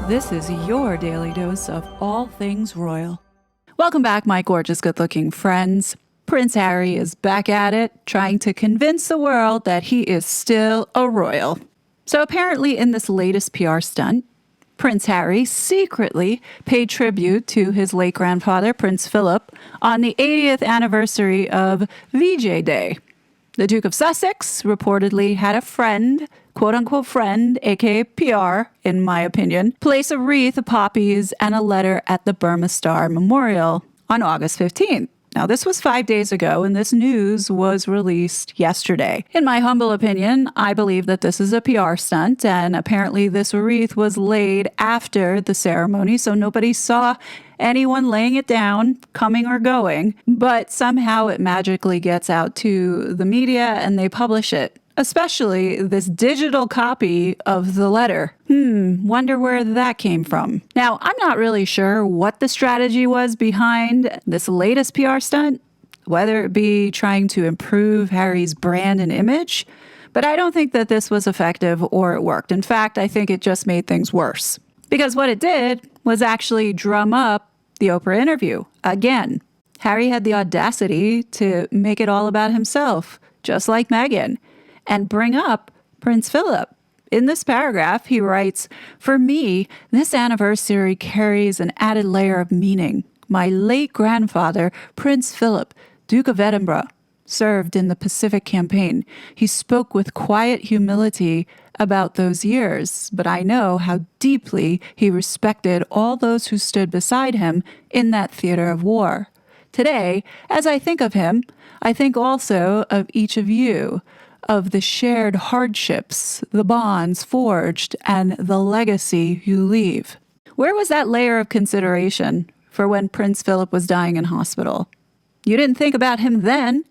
This is your daily dose of all things royal. Welcome back, my gorgeous, good-looking friends. Prince Harry is back at it, trying to convince the world that he is still a royal. So apparently in this latest PR stunt, Prince Harry secretly paid tribute to his late grandfather, Prince Philip, on the 80th anniversary of VJ Day. The Duke of Sussex reportedly had a friend, quote-unquote friend, aka PR, in my opinion, place a wreath of poppies and a letter at the Burma Star Memorial on August 15th. Now, this was 5 days ago, and this news was released yesterday. In my humble opinion, I believe that this is a PR stunt, and apparently this wreath was laid after the ceremony, so nobody saw anyone laying it down, coming or going, but somehow it magically gets out to the media and they publish it. Especially this digital copy of the letter. Wonder where that came from. Now, I'm not really sure what the strategy was behind this latest PR stunt, whether it be trying to improve Harry's brand and image, but I don't think that this was effective or it worked. In fact, I think it just made things worse. Because what it did was actually drum up the Oprah interview. Again, Harry had the audacity to make it all about himself, just like Meghan, and bring up Prince Philip. In this paragraph, he writes, "For me, this anniversary carries an added layer of meaning. My late grandfather, Prince Philip, Duke of Edinburgh, served in the Pacific Campaign. He spoke with quiet humility about those years, but I know how deeply he respected all those who stood beside him in that theater of war. Today, as I think of him, I think also of each of you, of the shared hardships, the bonds forged, and the legacy you leave." Where was that layer of consideration for when Prince Philip was dying in hospital? You didn't think about him then,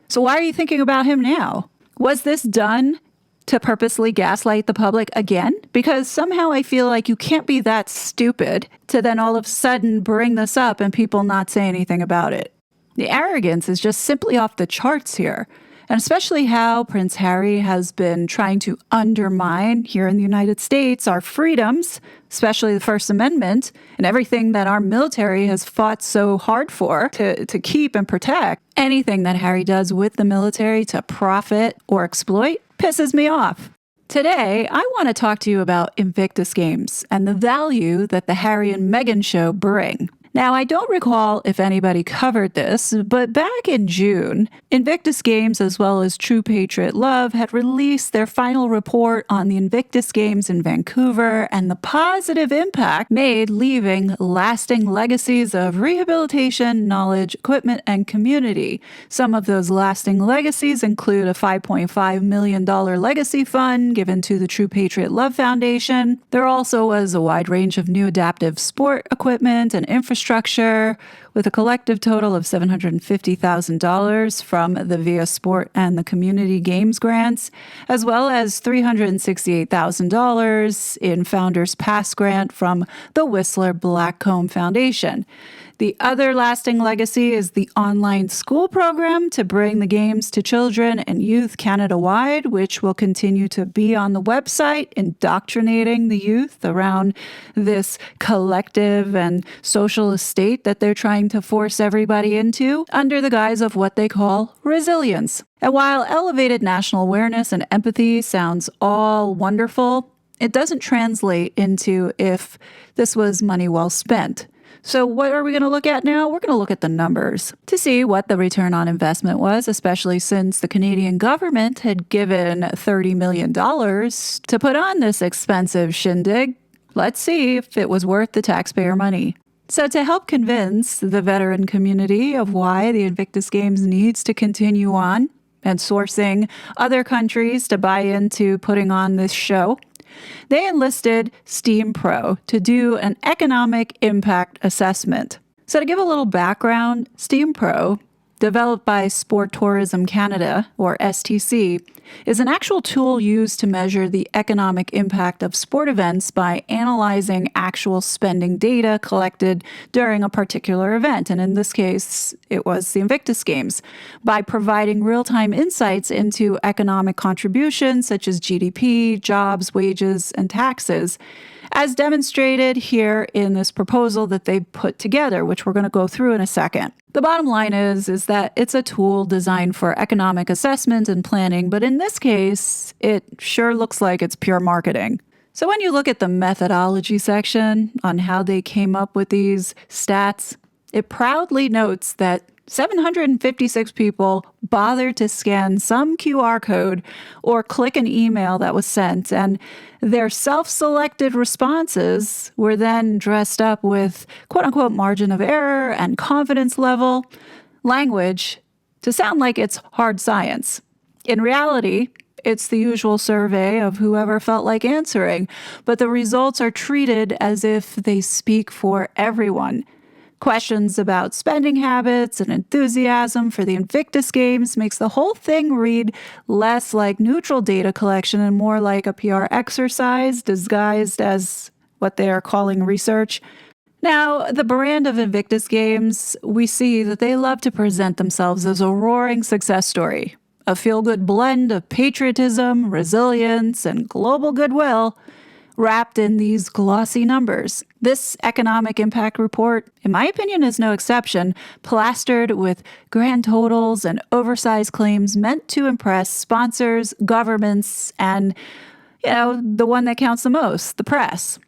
so why are you thinking about him now? Was this done to purposely gaslight the public again? Because somehow I feel like you can't be that stupid to then all of a sudden bring this up and people not say anything about it. The arrogance is just simply off the charts here. And especially how Prince Harry has been trying to undermine here in the United States our freedoms, especially the First Amendment, and everything that our military has fought so hard for to keep and protect. Anything that Harry does with the military to profit or exploit pisses me off. Today, I want to talk to you about Invictus Games and the value that the Harry and Meghan show bring. Now, I don't recall if anybody covered this, but back in June, Invictus Games as well as True Patriot Love had released their final report on the Invictus Games in Vancouver and the positive impact made, leaving lasting legacies of rehabilitation, knowledge, equipment, and community. Some of those lasting legacies include a $5.5 million legacy fund given to the True Patriot Love Foundation. There also was a wide range of new adaptive sport equipment and infrastructure, with a collective total of $750,000 from the VIA Sport and the Community Games grants, as well as $368,000 in Founders Pass grant from the Whistler Blackcomb Foundation. The other lasting legacy is the online school program to bring the games to children and youth Canada-wide, which will continue to be on the website, indoctrinating the youth around this collective and socialist state that they're trying to force everybody into under the guise of what they call resilience. And while elevated national awareness and empathy sounds all wonderful, it doesn't translate into if this was money well spent. So what are we going to look at now? We're going to look at the numbers to see what the return on investment was, especially since the Canadian government had given $30 million to put on this expensive shindig. Let's see if it was worth the taxpayer money. So to help convince the veteran community of why the Invictus Games needs to continue on and sourcing other countries to buy into putting on this show, they enlisted Steam Pro to do an economic impact assessment. So to give a little background, Steam Pro developed by Sport Tourism Canada, or STC, is an actual tool used to measure the economic impact of sport events by analyzing actual spending data collected during a particular event. And in this case, it was the Invictus Games, by providing real-time insights into economic contributions such as GDP, jobs, wages, and taxes, as demonstrated here in this proposal that they put together, which we're going to go through in a second. The bottom line is that it's a tool designed for economic assessment and planning, but in this case, it sure looks like it's pure marketing. So when you look at the methodology section on how they came up with these stats, it proudly notes that 756 people bothered to scan some QR code or click an email that was sent, and their self-selected responses were then dressed up with quote-unquote margin of error and confidence level language to sound like it's hard science. In reality, it's the usual survey of whoever felt like answering, but the results are treated as if they speak for everyone. Questions about spending habits and enthusiasm for the Invictus Games makes the whole thing read less like neutral data collection and more like a PR exercise disguised as what they are calling research. Now, the brand of Invictus Games, we see that they love to present themselves as a roaring success story, a feel-good blend of patriotism, resilience, and global goodwill, wrapped in these glossy numbers. This economic impact report, in my opinion, is no exception, plastered with grand totals and oversized claims meant to impress sponsors, governments, and, the one that counts the most, the press.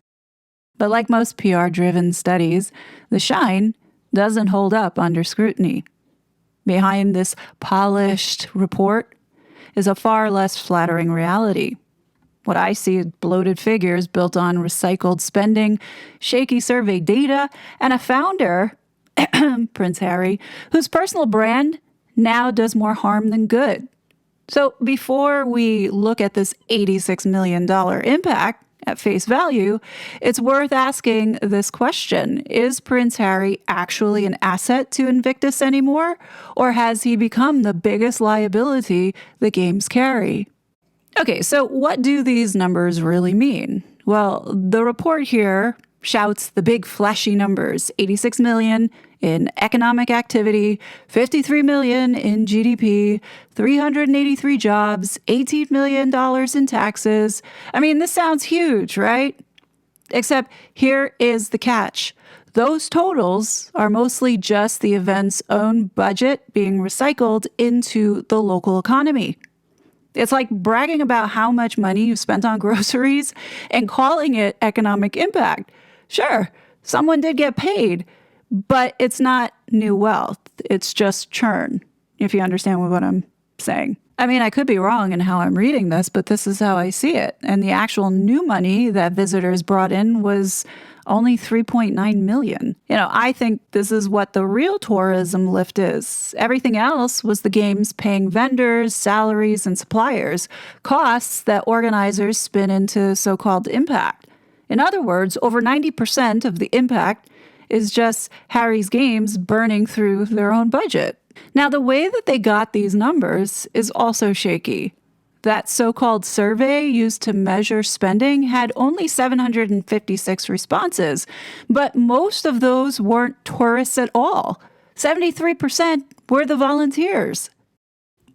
But like most PR-driven studies, the shine doesn't hold up under scrutiny. Behind this polished report is a far less flattering reality. What I see is bloated figures built on recycled spending, shaky survey data, and a founder, Prince Harry, whose personal brand now does more harm than good. So before we look at this $86 million impact at face value, it's worth asking this question. Is Prince Harry actually an asset to Invictus anymore, or has he become the biggest liability the games carry? Okay, so what do these numbers really mean? Well, the report here shouts the big flashy numbers: 86 million in economic activity, 53 million in GDP, 383 jobs, $18 million in taxes. I mean, this sounds huge, right? Except here is the catch. Those totals are mostly just the event's own budget being recycled into the local economy. It's like bragging about how much money you spent on groceries and calling it economic impact. Sure, someone did get paid, but it's not new wealth. It's just churn, if you understand what I'm saying. I mean, I could be wrong in how I'm reading this, but this is how I see it. And the actual new money that visitors brought in was only 3.9 million. I think this is what the real tourism lift is. Everything else was the games paying vendors, salaries, and suppliers, costs that organizers spin into so-called impact. In other words, over 90% of the impact is just Harry's Games burning through their own budget. Now, the way that they got these numbers is also shaky. That so-called survey used to measure spending had only 756 responses, but most of those weren't tourists at all. 73% were the volunteers.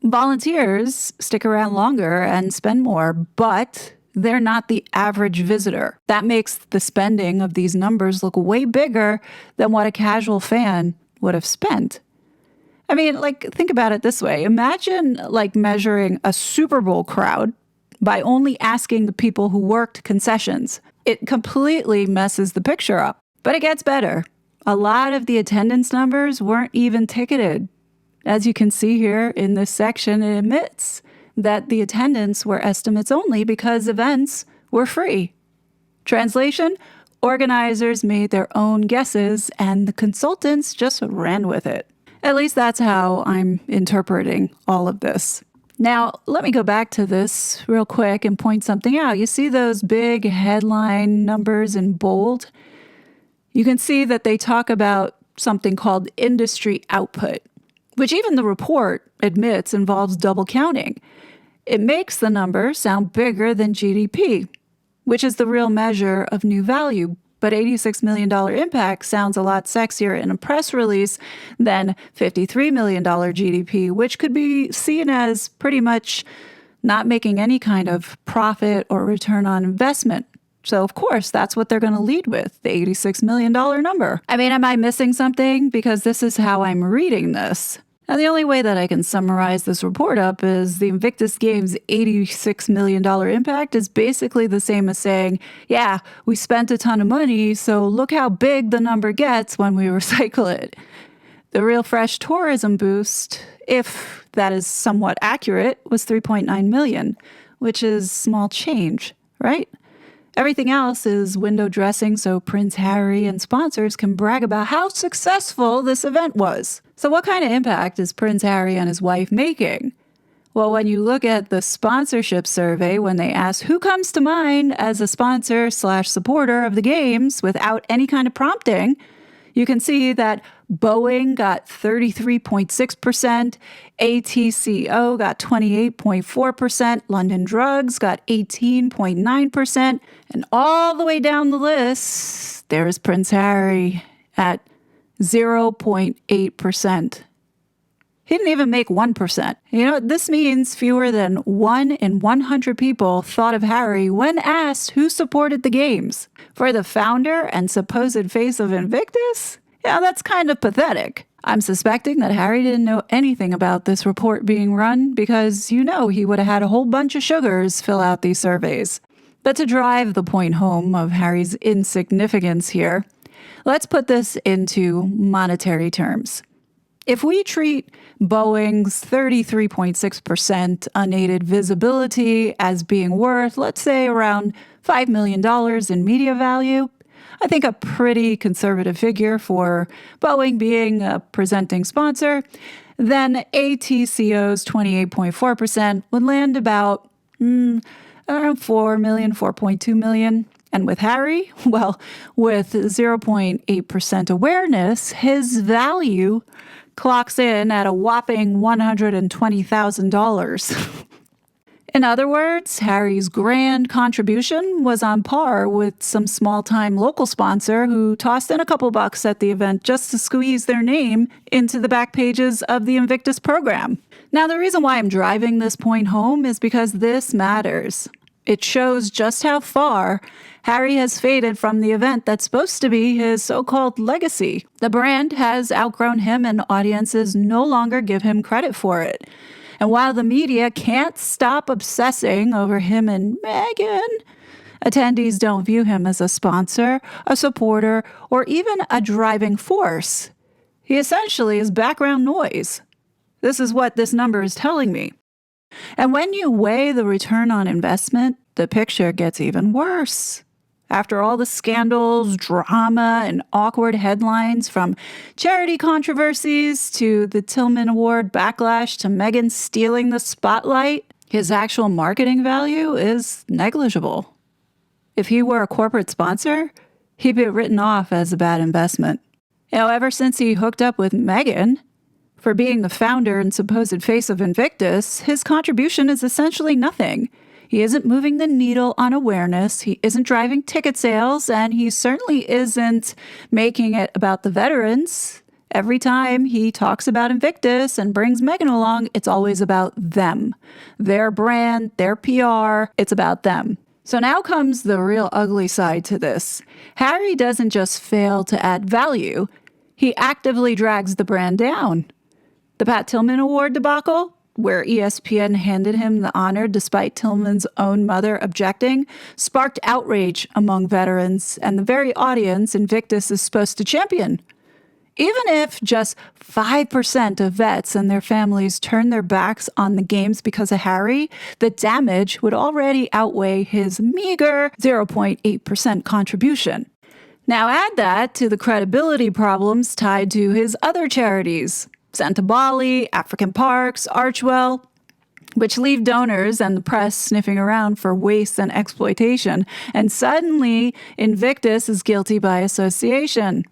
Volunteers stick around longer and spend more, but they're not the average visitor. That makes the spending of these numbers look way bigger than what a casual fan would have spent. I mean, think about it this way. Imagine, measuring a Super Bowl crowd by only asking the people who worked concessions. It completely messes the picture up. But it gets better. A lot of the attendance numbers weren't even ticketed. As you can see here in this section, it admits that the attendance were estimates only because events were free. Translation: organizers made their own guesses and the consultants just ran with it. At least that's how I'm interpreting all of this. Now, let me go back to this real quick and point something out. You see those big headline numbers in bold? You can see that they talk about something called industry output, which even the report admits involves double counting. It makes the number sound bigger than GDP, which is the real measure of new value. But $86 million impact sounds a lot sexier in a press release than $53 million GDP, which could be seen as pretty much not making any kind of profit or return on investment. So, of course, that's what they're going to lead with, the $86 million number. I mean, am I missing something? Because this is how I'm reading this. Now, the only way that I can summarize this report up is the Invictus Games' $86 million impact is basically the same as saying, yeah, we spent a ton of money, so look how big the number gets when we recycle it. The real fresh tourism boost, if that is somewhat accurate, was $3.9 million, which is small change, right? Everything else is window dressing so Prince Harry and sponsors can brag about how successful this event was. So what kind of impact is Prince Harry and his wife making? Well, when you look at the sponsorship survey, when they ask who comes to mind as a sponsor/supporter of the games without any kind of prompting, you can see that Boeing got 33.6%, ATCO got 28.4%, London Drugs got 18.9%, and all the way down the list, there is Prince Harry at 0.8%. He didn't even make 1%. You know, this means fewer than 1 in 100 people thought of Harry when asked who supported the games. For the founder and supposed face of Invictus? Yeah, that's kind of pathetic. I'm suspecting that Harry didn't know anything about this report being run because, he would have had a whole bunch of sugars fill out these surveys. But to drive the point home of Harry's insignificance here, let's put this into monetary terms. If we treat Boeing's 33.6% unaided visibility as being worth, let's say, around $5 million in media value, I think a pretty conservative figure for Boeing being a presenting sponsor, then ATCO's 28.4% would land about around $4 million, $4.2 million. And with Harry, well, with 0.8% awareness, his value clocks in at a whopping $120,000. In other words, Harry's grand contribution was on par with some small-time local sponsor who tossed in a couple bucks at the event just to squeeze their name into the back pages of the Invictus program. Now, the reason why I'm driving this point home is because this matters. It shows just how far Harry has faded from the event that's supposed to be his so-called legacy. The brand has outgrown him and audiences no longer give him credit for it. And while the media can't stop obsessing over him and Meghan, attendees don't view him as a sponsor, a supporter, or even a driving force. He essentially is background noise. This is what this number is telling me. And when you weigh the return on investment, the picture gets even worse. After all the scandals, drama, and awkward headlines from charity controversies to the Tillman Award backlash to Meghan stealing the spotlight, his actual marketing value is negligible. If he were a corporate sponsor, he'd be written off as a bad investment. Ever since he hooked up with Meghan, for being the founder and supposed face of Invictus, his contribution is essentially nothing. He isn't moving the needle on awareness, he isn't driving ticket sales, and he certainly isn't making it about the veterans. Every time he talks about Invictus and brings Meghan along, it's always about them. Their brand, their PR, it's about them. So now comes the real ugly side to this. Harry doesn't just fail to add value, he actively drags the brand down. The Pat Tillman Award debacle, where ESPN handed him the honor despite Tillman's own mother objecting, sparked outrage among veterans and the very audience Invictus is supposed to champion. Even if just 5% of vets and their families turn their backs on the games because of Harry, the damage would already outweigh his meager 0.8% contribution. Now add that to the credibility problems tied to his other charities, Santa Bali, African Parks, Archwell, which leave donors and the press sniffing around for waste and exploitation, and suddenly Invictus is guilty by association.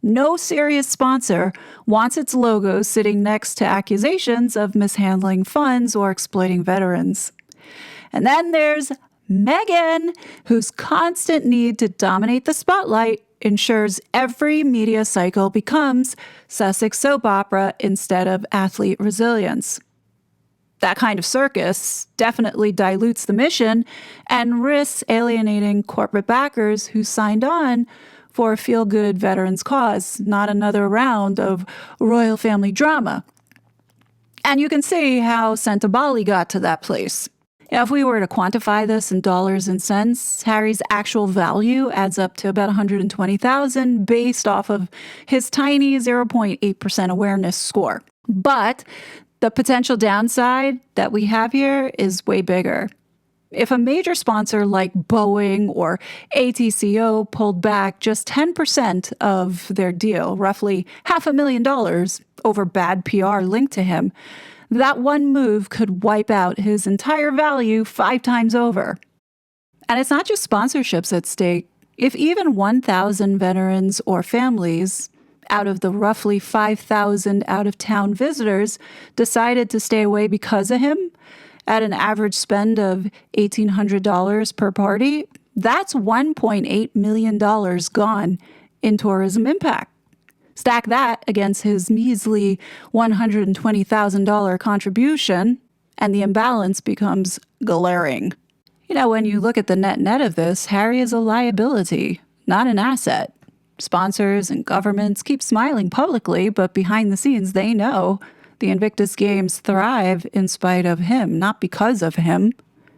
No serious sponsor wants its logo sitting next to accusations of mishandling funds or exploiting veterans. And then there's Megan, whose constant need to dominate the spotlight ensures every media cycle becomes Sussex soap opera instead of athlete resilience. That kind of circus definitely dilutes the mission and risks alienating corporate backers who signed on for a feel-good veterans cause, not another round of royal family drama. And you can see how Sentabali got to that place. Now, if we were to quantify this in dollars and cents, Harry's actual value adds up to about $120,000 based off of his tiny 0.8% awareness score. But the potential downside that we have here is way bigger. If a major sponsor like Boeing or ATCO pulled back just 10% of their deal, roughly $500,000 over bad PR linked to him, that one move could wipe out his entire value 5 times over. And it's not just sponsorships at stake. If even 1,000 veterans or families out of the roughly 5,000 out-of-town visitors decided to stay away because of him, at an average spend of $1,800 per party, that's $1.8 million gone in tourism impact. Stack that against his measly $120,000 contribution, and the imbalance becomes glaring. When you look at the net of this, Harry is a liability, not an asset. Sponsors and governments keep smiling publicly, but behind the scenes, they know the Invictus Games thrive in spite of him, not because of him.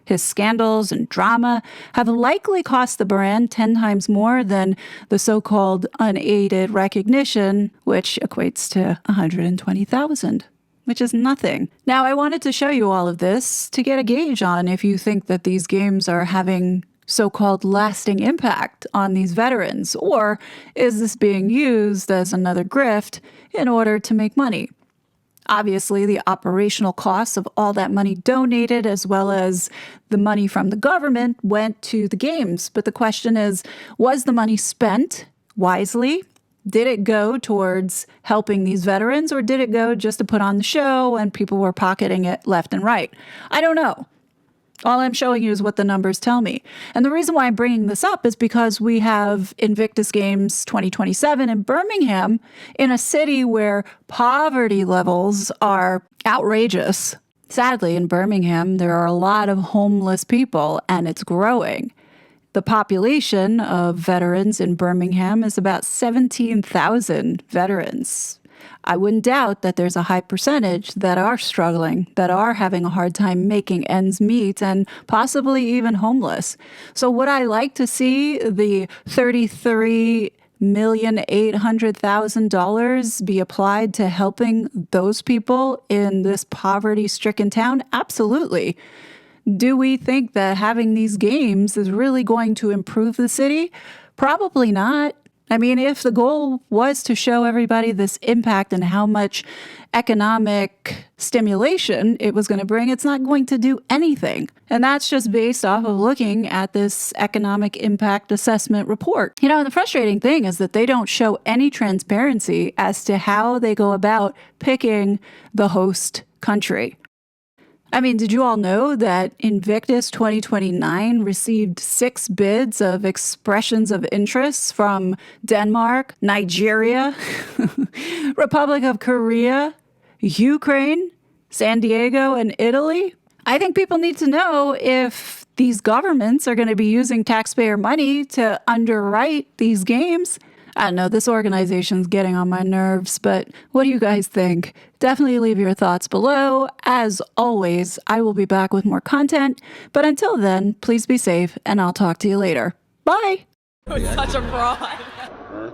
His scandals and drama have likely cost the brand 10 times more than the so-called unaided recognition, which equates to $120,000, which is nothing. Now, I wanted to show you all of this to get a gauge on if you think that these games are having so-called lasting impact on these veterans, or is this being used as another grift in order to make money? Obviously, the operational costs of all that money donated, as well as the money from the government, went to the games. But the question is, was the money spent wisely? Did it go towards helping these veterans, or did it go just to put on the show and people were pocketing it left and right? I don't know. All I'm showing you is what the numbers tell me. And the reason why I'm bringing this up is because we have Invictus Games 2027 in Birmingham, in a city where poverty levels are outrageous. Sadly, in Birmingham, there are a lot of homeless people, and it's growing. The population of veterans in Birmingham is about 17,000 veterans. I wouldn't doubt that there's a high percentage that are struggling, that are having a hard time making ends meet, and possibly even homeless. So would I like to see the $33,800,000 be applied to helping those people in this poverty-stricken town? Absolutely. Do we think that having these games is really going to improve the city? Probably not. I mean, if the goal was to show everybody this impact and how much economic stimulation it was going to bring, it's not going to do anything. And that's just based off of looking at this economic impact assessment report. The frustrating thing is that they don't show any transparency as to how they go about picking the host country. I mean, did you all know that Invictus 2029 received 6 bids of expressions of interest from Denmark, Nigeria, Republic of Korea, Ukraine, San Diego, and Italy? I think people need to know if these governments are going to be using taxpayer money to underwrite these games. I don't know, this organization's getting on my nerves, but what do you guys think? Definitely leave your thoughts below. As always, I will be back with more content, but until then, please be safe, and I'll talk to you later. Bye! You're such a fraud.